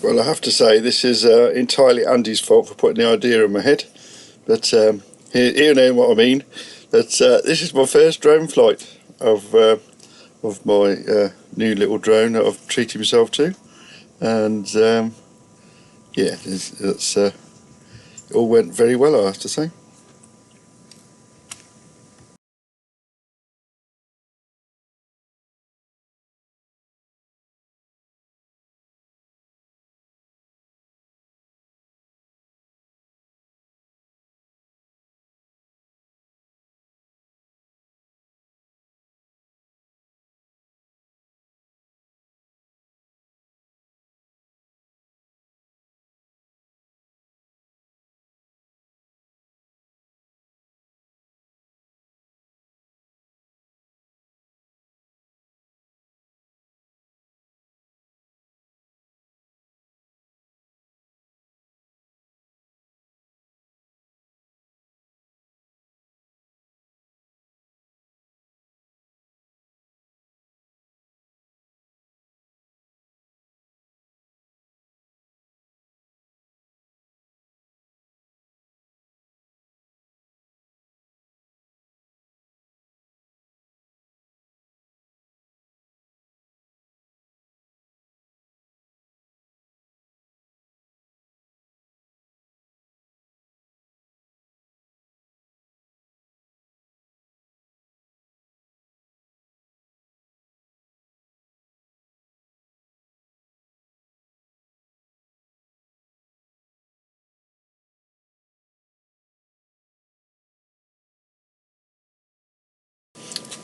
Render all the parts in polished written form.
Well, I have to say this is entirely Andy's fault for putting the idea in my head, but he'll know what I mean. That this is my first drone flight of my new little drone that I've treated myself to, and yeah, it all went very well, I have to say.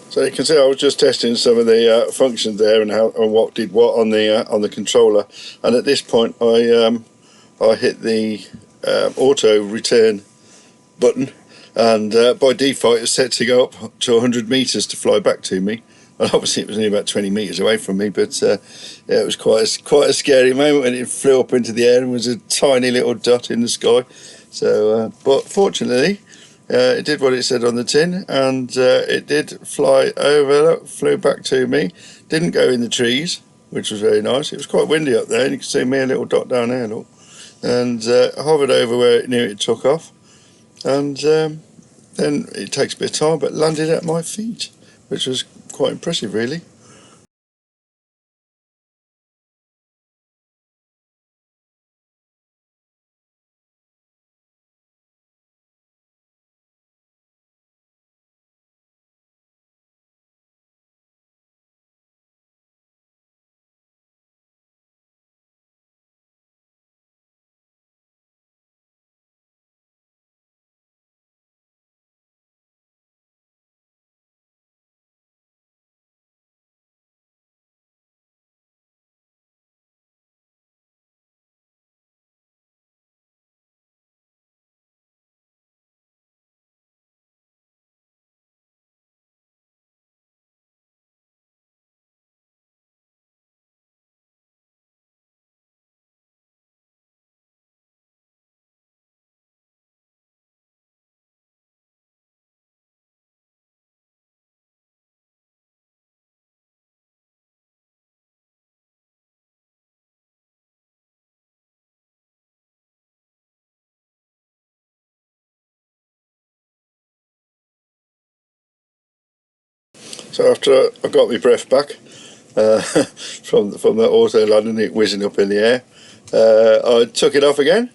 So you can see I was just testing some of the functions there and how and what did what on the controller, and at this point I hit the auto return button, and by default it's set to go up to 100 meters to fly back to me. And obviously it was only about 20 meters away from me, but yeah, it was quite a scary moment when it flew up into the air and was a tiny little dot in the sky. So but fortunately it did what it said on the tin, and it did fly over, flew back to me, didn't go in the trees, which was very nice. It was quite windy up there, and you can see me a little dot down there, look, and hovered over where it knew it took off, and then it takes a bit of time, but landed at my feet, which was quite impressive, really. So after I got my breath back from the auto landing, it whizzing up in the air, I took it off again,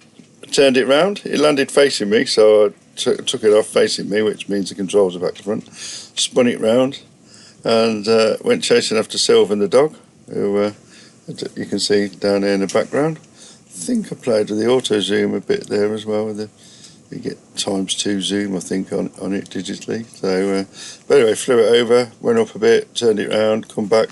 turned it round. It landed facing me, so I took it off facing me, which means the controls are back to front. Spun it round and went chasing after Sylvan the dog, who you can see down there in the background. I think I played with the auto zoom a bit there as well. You get ×2 zoom, I think, on it digitally. So, but anyway, flew it over, went up a bit, turned it round, come back,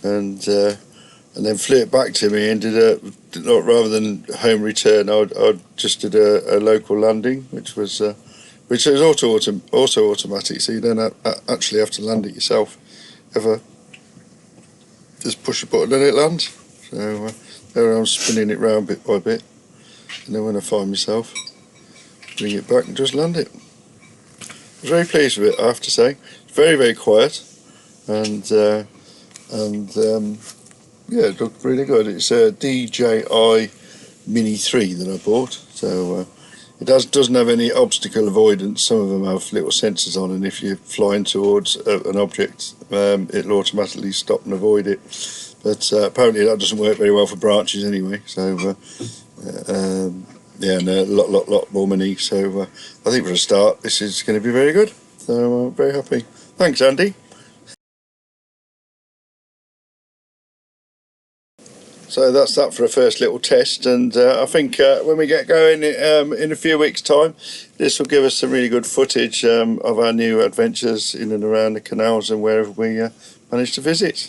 and then flew it back to me and rather than home return, I just did a local landing, which was also automatic, so you don't actually have to land it yourself ever. Just push a button and it lands. So there I'm spinning it round bit by bit, and then when I find myself, bring it back and just land it. I was very pleased with it, I have to say. It's very, very quiet, and Yeah, it looked really good. It's a DJI Mini 3 that I bought, so it doesn't have any obstacle avoidance. Some of them have little sensors on, and if you're flying towards an object, it'll automatically stop and avoid it. But apparently that doesn't work very well for branches anyway. So yeah, and a lot more money. So I think for a start, this is going to be very good. So very happy. Thanks, Andy. So that's that for a first little test, and I think when we get going in a few weeks' time, this will give us some really good footage of our new adventures in and around the canals and wherever we manage to visit.